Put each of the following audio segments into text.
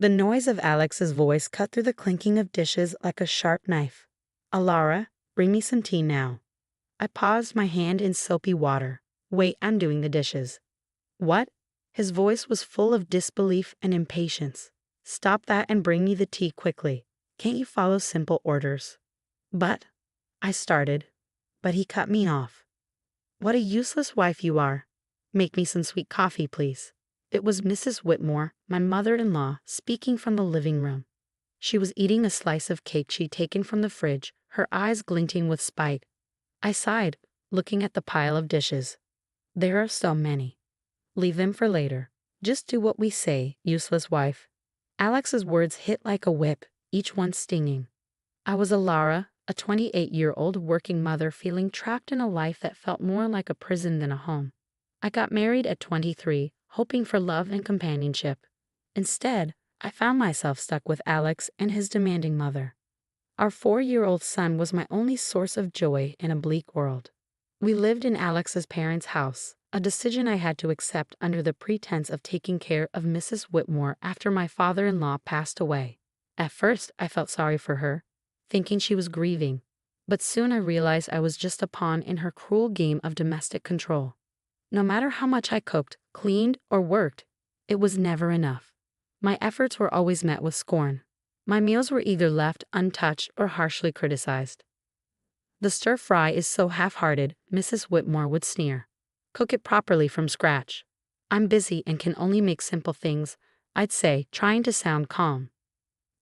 The noise of Alex's voice cut through the clinking of dishes like a sharp knife. "Alara, bring me some tea now." I paused, my hand in soapy water. "Wait, I'm doing the dishes." "What?" His voice was full of disbelief and impatience. "Stop that and bring me the tea quickly. Can't you follow simple orders?" "But," I started, but he cut me off. "What a useless wife you are. Make me some sweet coffee, please." It was Mrs. Whitmore, my mother-in-law, speaking from the living room. She was eating a slice of cake she'd taken from the fridge, her eyes glinting with spite. I sighed, looking at the pile of dishes. "There are so many. Leave them for later. Just do what we say, useless wife." Alex's words hit like a whip, each one stinging. I was Alara, a 28-year-old working mother feeling trapped in a life that felt more like a prison than a home. I got married at 23, hoping for love and companionship. Instead, I found myself stuck with Alex and his demanding mother. Our 4-year-old son was my only source of joy in a bleak world. We lived in Alex's parents' house, a decision I had to accept under the pretense of taking care of Mrs. Whitmore after my father-in-law passed away. At first, I felt sorry for her, thinking she was grieving, but soon I realized I was just a pawn in her cruel game of domestic control. No matter how much I cooked, cleaned, or worked, it was never enough. My efforts were always met with scorn. My meals were either left untouched or harshly criticized. "The stir-fry is so half-hearted," Mrs. Whitmore would sneer. "Cook it properly from scratch." "I'm busy and can only make simple things," I'd say, trying to sound calm.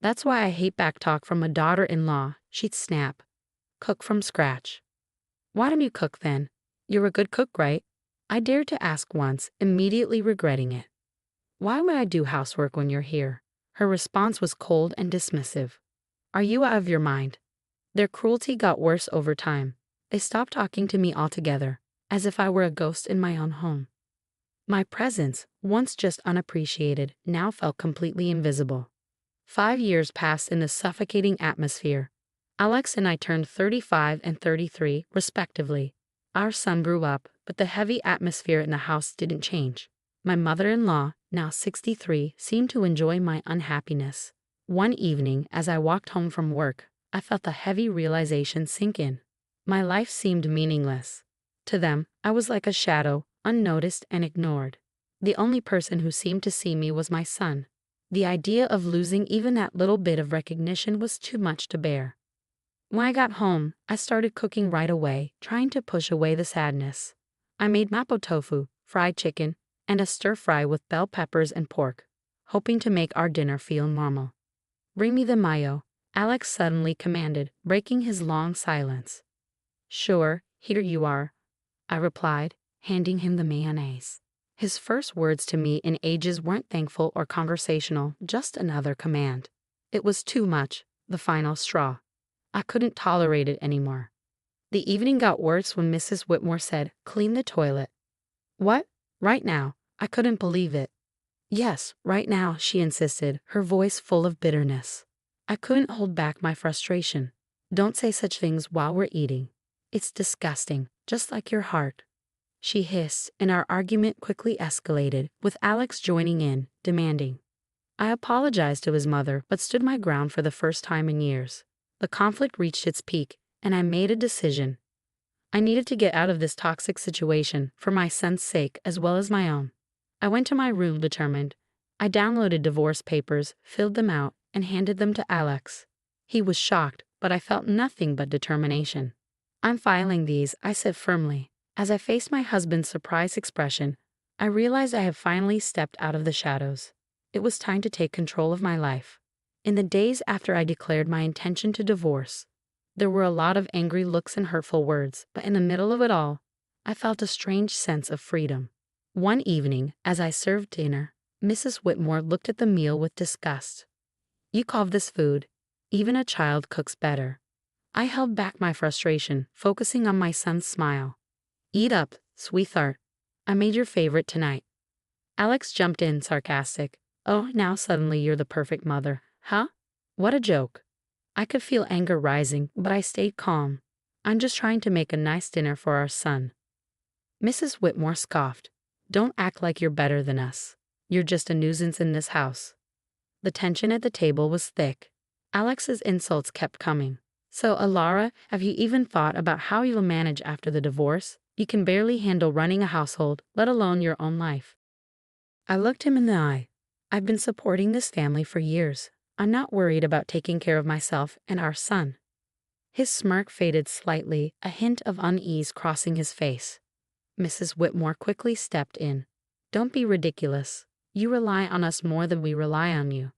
"That's why I hate backtalk from a daughter-in-law," she'd snap. "Cook from scratch." "Why don't you cook then? You're a good cook, right?" I dared to ask once, immediately regretting it. "Why would I do housework when you're here?" Her response was cold and dismissive. "Are you out of your mind?" Their cruelty got worse over time. They stopped talking to me altogether, as if I were a ghost in my own home. My presence, once just unappreciated, now felt completely invisible. 5 years passed in this suffocating atmosphere. Alex and I turned 35 and 33, respectively. Our son grew up, but the heavy atmosphere in the house didn't change. My mother-in-law, now 63, seemed to enjoy my unhappiness. One evening, as I walked home from work, I felt the heavy realization sink in. My life seemed meaningless. To them, I was like a shadow, unnoticed and ignored. The only person who seemed to see me was my son. The idea of losing even that little bit of recognition was too much to bear. When I got home, I started cooking right away, trying to push away the sadness. I made mapo tofu, fried chicken, and a stir-fry with bell peppers and pork, hoping to make our dinner feel normal. "Bring me the mayo," Alex suddenly commanded, breaking his long silence. "Sure, here you are," I replied, handing him the mayonnaise. His first words to me in ages weren't thankful or conversational, just another command. It was too much, the final straw. I couldn't tolerate it anymore. The evening got worse when Mrs. Whitmore said, "Clean the toilet." "What? Right now?" I couldn't believe it. "Yes, right now," she insisted, her voice full of bitterness. I couldn't hold back my frustration. "Don't say such things while we're eating. It's disgusting, just like your heart," she hissed, and our argument quickly escalated, with Alex joining in, demanding. I apologized to his mother, but stood my ground for the first time in years. The conflict reached its peak, and I made a decision. I needed to get out of this toxic situation, for my son's sake as well as my own. I went to my room determined. I downloaded divorce papers, filled them out, and handed them to Alex. He was shocked, but I felt nothing but determination. "I'm filing these," I said firmly. As I faced my husband's surprised expression, I realized I had finally stepped out of the shadows. It was time to take control of my life. In the days after I declared my intention to divorce, there were a lot of angry looks and hurtful words, but in the middle of it all, I felt a strange sense of freedom. One evening, as I served dinner, Mrs. Whitmore looked at the meal with disgust. "You call this food? Even a child cooks better." I held back my frustration, focusing on my son's smile. "Eat up, sweetheart. I made your favorite tonight." Alex jumped in, sarcastic. "Oh, now suddenly you're the perfect mother, huh? What a joke." I could feel anger rising, but I stayed calm. "I'm just trying to make a nice dinner for our son." Mrs. Whitmore scoffed. "Don't act like you're better than us. You're just a nuisance in this house." The tension at the table was thick. Alex's insults kept coming. So, Alara, have you even thought about how you'll manage after the divorce? You can barely handle running a household, let alone your own life. I looked him in the eye. I've been supporting this family for years. I'm not worried about taking care of myself and our son. His smirk faded slightly, a hint of unease crossing his face. Mrs. Whitmore quickly stepped in. Don't be ridiculous. You rely on us more than we rely on you.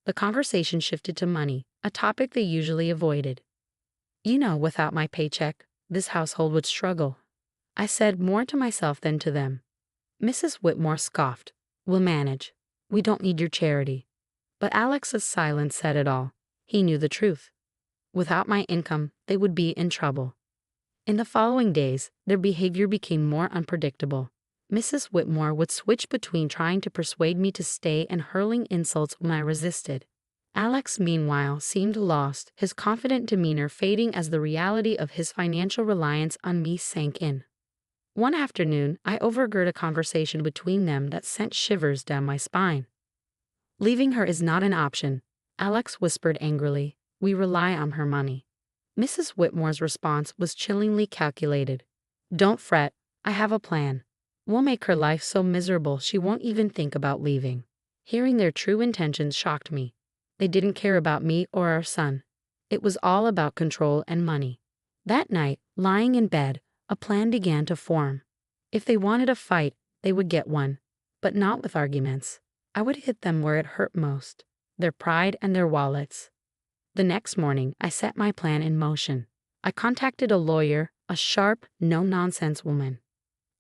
The conversation shifted to money, a topic they usually avoided. You know, without my paycheck, this household would struggle. I said more to myself than to them. Mrs. Whitmore scoffed. We'll manage. We don't need your charity. But Alex's silence said it all. He knew the truth. Without my income, they would be in trouble. In the following days, their behavior became more unpredictable. Mrs. Whitmore would switch between trying to persuade me to stay and hurling insults when I resisted. Alex, meanwhile, seemed lost, his confident demeanor fading as the reality of his financial reliance on me sank in. One afternoon, I overheard a conversation between them that sent shivers down my spine. Leaving her is not an option, Alex whispered angrily. We rely on her money. Mrs. Whitmore's response was chillingly calculated. Don't fret, I have a plan. We'll make her life so miserable she won't even think about leaving. Hearing their true intentions shocked me. They didn't care about me or our son. It was all about control and money. That night, lying in bed, a plan began to form. If they wanted a fight, they would get one. But not with arguments. I would hit them where it hurt most, their pride and their wallets. The next morning, I set my plan in motion. I contacted a lawyer, a sharp, no-nonsense woman.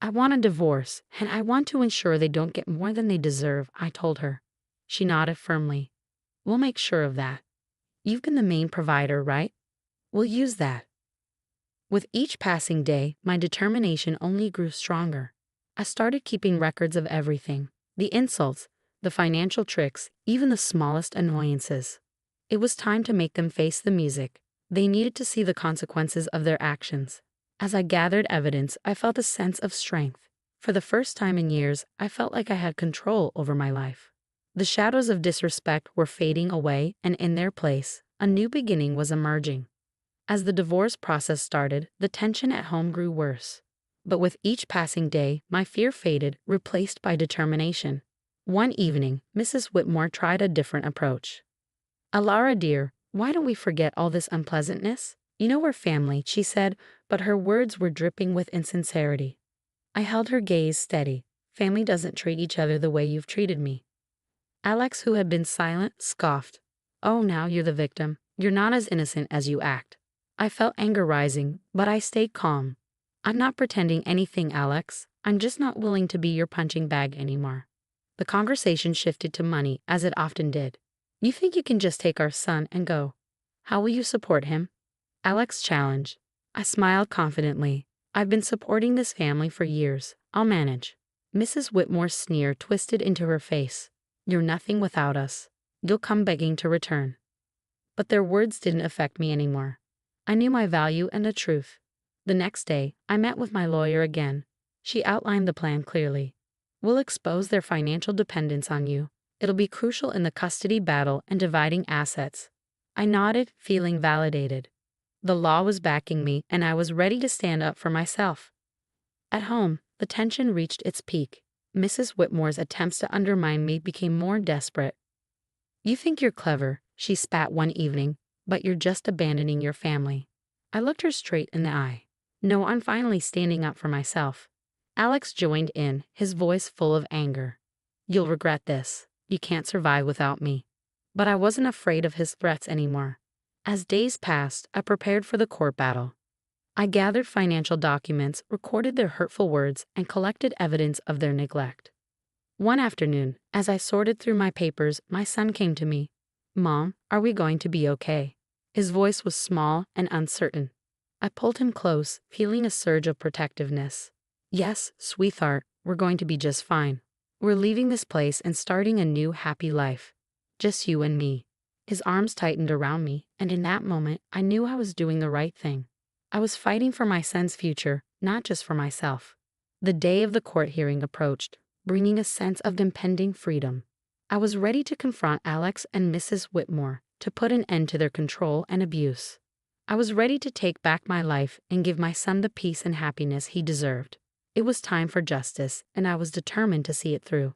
I want a divorce, and I want to ensure they don't get more than they deserve, I told her. She nodded firmly. We'll make sure of that. You've been the main provider, right? We'll use that. With each passing day, my determination only grew stronger. I started keeping records of everything. The insults, the financial tricks, even the smallest annoyances. It was time to make them face the music. They needed to see the consequences of their actions. As I gathered evidence, I felt a sense of strength. For the first time in years, I felt like I had control over my life. The shadows of disrespect were fading away, and in their place, a new beginning was emerging. As the divorce process started, the tension at home grew worse. But with each passing day, my fear faded, replaced by determination. One evening, Mrs. Whitmore tried a different approach. Alara dear, why don't we forget all this unpleasantness? You know we're family, she said, but her words were dripping with insincerity. I held her gaze steady. Family doesn't treat each other the way you've treated me. Alex, who had been silent, scoffed. Oh, now you're the victim. You're not as innocent as you act. I felt anger rising, but I stayed calm. I'm not pretending anything, Alex. I'm just not willing to be your punching bag anymore. The conversation shifted to money, as it often did. You think you can just take our son and go? How will you support him? Alex challenged. I smiled confidently. I've been supporting this family for years. I'll manage. Mrs. Whitmore's sneer twisted into her face. You're nothing without us. You'll come begging to return. But their words didn't affect me anymore. I knew my value and the truth. The next day, I met with my lawyer again. She outlined the plan clearly. We'll expose their financial dependence on you. It'll be crucial in the custody battle and dividing assets. I nodded, feeling validated. The law was backing me, and I was ready to stand up for myself. At home, the tension reached its peak. Mrs. Whitmore's attempts to undermine me became more desperate. You think you're clever, she spat one evening, but you're just abandoning your family. I looked her straight in the eye. No, I'm finally standing up for myself. Alex joined in, his voice full of anger. You'll regret this. You can't survive without me. But I wasn't afraid of his threats anymore. As days passed, I prepared for the court battle. I gathered financial documents, recorded their hurtful words, and collected evidence of their neglect. One afternoon, as I sorted through my papers, my son came to me. Mom, are we going to be okay? His voice was small and uncertain. I pulled him close, feeling a surge of protectiveness. Yes, sweetheart, we're going to be just fine. We're leaving this place and starting a new happy life. Just you and me. His arms tightened around me, and in that moment, I knew I was doing the right thing. I was fighting for my son's future, not just for myself. The day of the court hearing approached, bringing a sense of impending freedom. I was ready to confront Alex and Mrs. Whitmore to put an end to their control and abuse. I was ready to take back my life and give my son the peace and happiness he deserved. It was time for justice, and I was determined to see it through.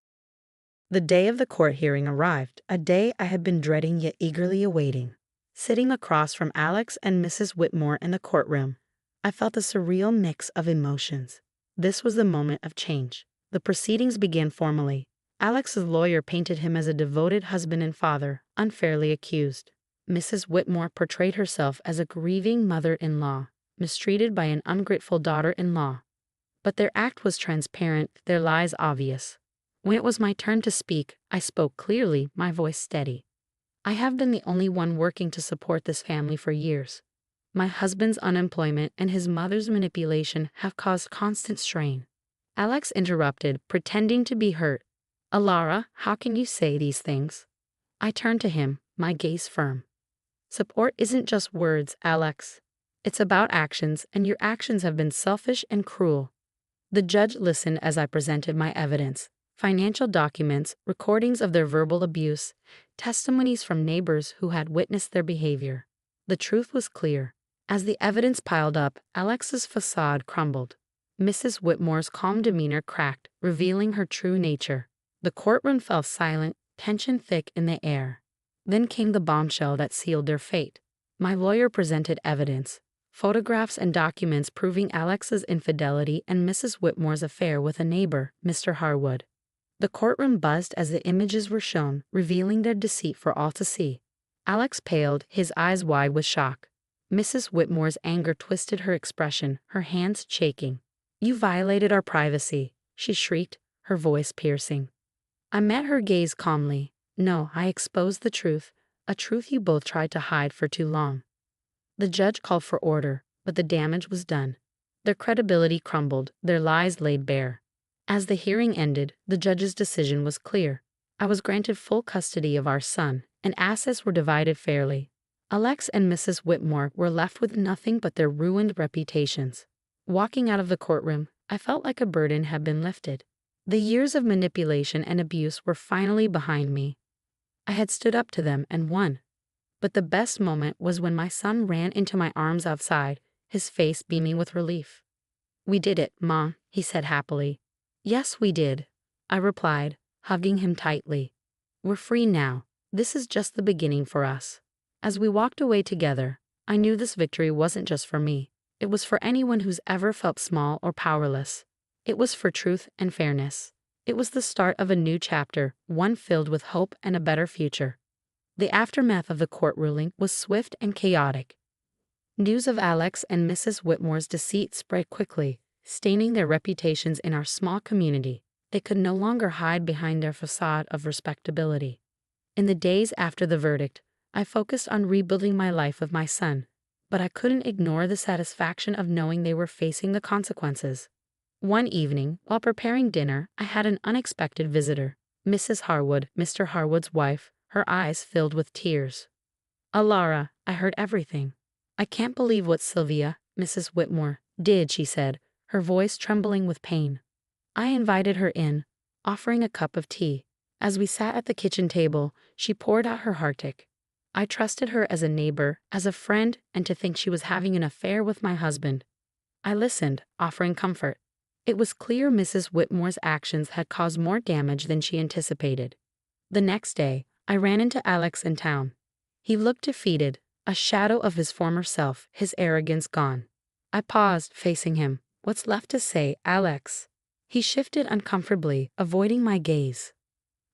The day of the court hearing arrived, a day I had been dreading yet eagerly awaiting. Sitting across from Alex and Mrs. Whitmore in the courtroom, I felt a surreal mix of emotions. This was the moment of change. The proceedings began formally. Alex's lawyer painted him as a devoted husband and father, unfairly accused. Mrs. Whitmore portrayed herself as a grieving mother-in-law, mistreated by an ungrateful daughter-in-law. But their act was transparent, their lies obvious. When it was my turn to speak, I spoke clearly, my voice steady. I have been the only one working to support this family for years. My husband's unemployment and his mother's manipulation have caused constant strain. Alex interrupted, pretending to be hurt. Alara, how can you say these things? I turned to him, my gaze firm. Support isn't just words, Alex. It's about actions, and your actions have been selfish and cruel. The judge listened as I presented my evidence. Financial documents, recordings of their verbal abuse, testimonies from neighbors who had witnessed their behavior. The truth was clear. As the evidence piled up, Alex's facade crumbled. Mrs. Whitmore's calm demeanor cracked, revealing her true nature. The courtroom fell silent, tension thick in the air. Then came the bombshell that sealed their fate. My lawyer presented evidence, photographs and documents proving Alex's infidelity and Mrs. Whitmore's affair with a neighbor, Mr. Harwood. The courtroom buzzed as the images were shown, revealing their deceit for all to see. Alex paled, his eyes wide with shock. Mrs. Whitmore's anger twisted her expression, her hands shaking. You violated our privacy, she shrieked, her voice piercing. I met her gaze calmly. No, I exposed the truth, a truth you both tried to hide for too long. The judge called for order, but the damage was done. Their credibility crumbled, their lies laid bare. As the hearing ended, the judge's decision was clear. I was granted full custody of our son, and assets were divided fairly. Alex and Mrs. Whitmore were left with nothing but their ruined reputations. Walking out of the courtroom, I felt like a burden had been lifted. The years of manipulation and abuse were finally behind me. I had stood up to them and won. But the best moment was when my son ran into my arms outside, his face beaming with relief. We did it, Mom, he said happily. Yes, we did, I replied, hugging him tightly. We're free now. This is just the beginning for us. As we walked away together, I knew this victory wasn't just for me. It was for anyone who's ever felt small or powerless. It was for truth and fairness. It was the start of a new chapter, one filled with hope and a better future. The aftermath of the court ruling was swift and chaotic. News of Alex and Mrs. Whitmore's deceit spread quickly, staining their reputations in our small community. They could no longer hide behind their facade of respectability. In the days after the verdict, I focused on rebuilding my life with my son, but I couldn't ignore the satisfaction of knowing they were facing the consequences. One evening, while preparing dinner, I had an unexpected visitor, Mrs. Harwood, Mr. Harwood's wife, her eyes filled with tears. Alara, I heard everything. I can't believe what Sylvia, Mrs. Whitmore, did, she said, her voice trembling with pain. I invited her in, offering a cup of tea. As we sat at the kitchen table, she poured out her heartache. I trusted her as a neighbor, as a friend, and to think she was having an affair with my husband. I listened, offering comfort. It was clear Mrs. Whitmore's actions had caused more damage than she anticipated. The next day, I ran into Alex in town. He looked defeated, a shadow of his former self, his arrogance gone. I paused, facing him. What's left to say, Alex? He shifted uncomfortably, avoiding my gaze.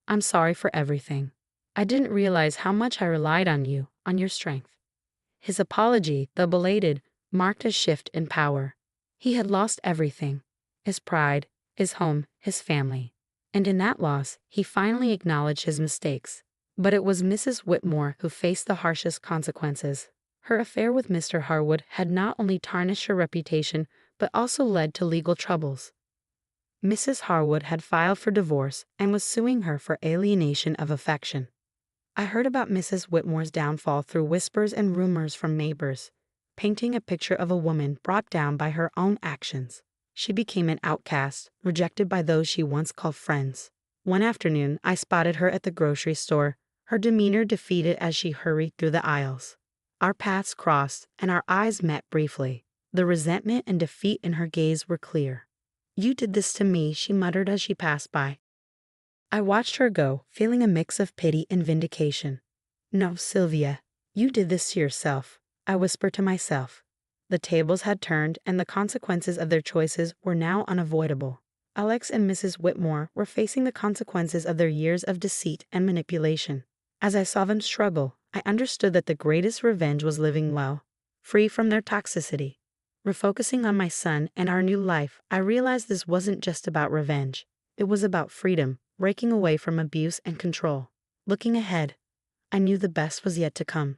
I'm sorry for everything. I didn't realize how much I relied on you, on your strength. His apology, though belated, marked a shift in power. He had lost everything. His pride, his home, his family. And in that loss, he finally acknowledged his mistakes. But it was Mrs. Whitmore who faced the harshest consequences. Her affair with Mr. Harwood had not only tarnished her reputation, but also led to legal troubles. Mrs. Harwood had filed for divorce and was suing her for alienation of affection. I heard about Mrs. Whitmore's downfall through whispers and rumors from neighbors, painting a picture of a woman brought down by her own actions. She became an outcast, rejected by those she once called friends. One afternoon, I spotted her at the grocery store, her demeanor defeated as she hurried through the aisles. Our paths crossed, and our eyes met briefly. The resentment and defeat in her gaze were clear. "You did this to me," she muttered as she passed by. I watched her go, feeling a mix of pity and vindication. "No, Sylvia, you did this to yourself," I whispered to myself. The tables had turned, and the consequences of their choices were now unavoidable. Alex and Mrs. Whitmore were facing the consequences of their years of deceit and manipulation. As I saw them struggle, I understood that the greatest revenge was living well, free from their toxicity. Refocusing on my son and our new life, I realized this wasn't just about revenge. It was about freedom, breaking away from abuse and control. Looking ahead, I knew the best was yet to come.